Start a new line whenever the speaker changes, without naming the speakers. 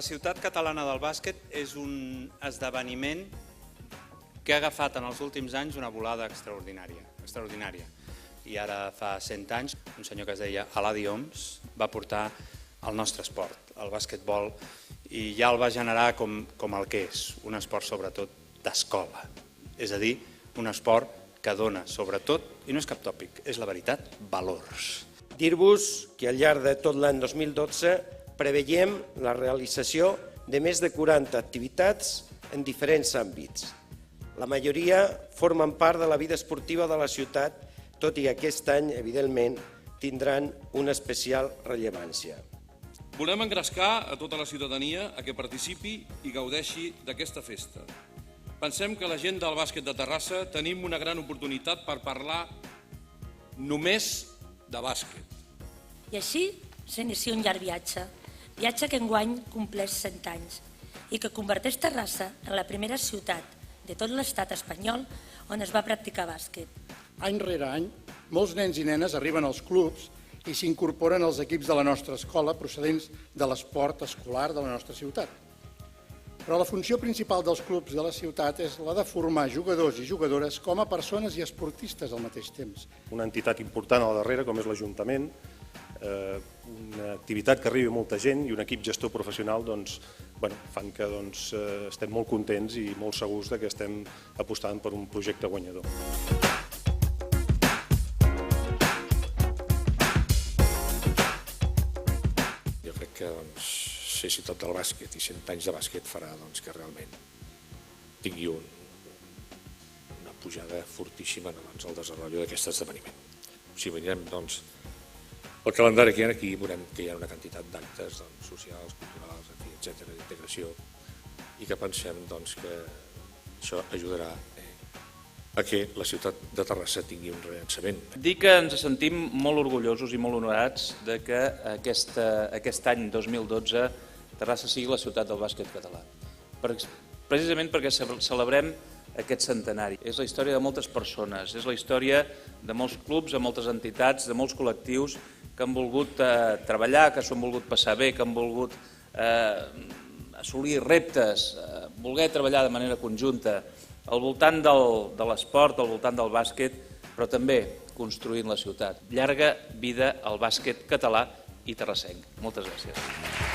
La ciutat catalana del bàsquet és un esdeveniment que ha agafat en els últims anys una volada extraordinària. I ara fa 100 anys, un senyor que es deia Eladi Homs va portar el nostre esport, el bàsquetbol, i ja el va generar com el que és, un esport sobretot d'escola. És a dir, un esport que dona sobretot, i no és cap tòpic, és la veritat, valors.
Dir-vos que al llarg de tot l'any 2012 preveiem la realització de més de 40 activitats en diferents àmbits. La majoria formen part de la vida esportiva de la ciutat, tot i que aquest any, evidentment, tindran una especial rellevància.
Volem engrescar a tota la ciutadania a que participi i gaudeixi d'aquesta festa. Pensem que la gent del bàsquet de Terrassa tenim una gran oportunitat per parlar només de bàsquet.
I així s'inicia un llarg viatge que enguany compleix 100 anys i que converteix Terrassa en la primera ciutat de tot l'estat espanyol on es va practicar bàsquet.
Any rere any, molts nens i nenes arriben als clubs i s'incorporen als equips de la nostra escola procedents de l'esport escolar de la nostra ciutat. Però la funció principal dels clubs de la ciutat és la de formar jugadors i jugadores com a persones i esportistes al mateix temps.
Una entitat important al darrere, com és l'Ajuntament, una activitat que arribi a molta gent i un equip gestor professional fan que estem molt contents i molt segurs que estem apostant per un projecte guanyador.
Jo crec que ser ciutat del bàsquet i 100 anys de bàsquet farà que realment tingui una pujada fortíssima en el desenvolupament d'aquest esdeveniment. Si mirem el calendari que hi ha aquí, veurem que hi ha una quantitat d'actes socials, culturals, etc., d'integració, i que pensem que això ajudarà a que la ciutat de Terrassa tingui un rellançament.
Dir que ens sentim molt orgullosos i molt honorats que aquest any 2012 Terrassa sigui la ciutat del bàsquet català. Precisament perquè celebrem aquest centenari. És la història de moltes persones, és la història de molts clubs, de moltes entitats, de molts col·lectius que han volgut treballar, que s'ho han volgut passar bé, que han volgut assolir reptes, voler treballar de manera conjunta al voltant de l'esport, al voltant del bàsquet, però també construint la ciutat. Llarga vida al bàsquet català i terrassenc. Moltes gràcies.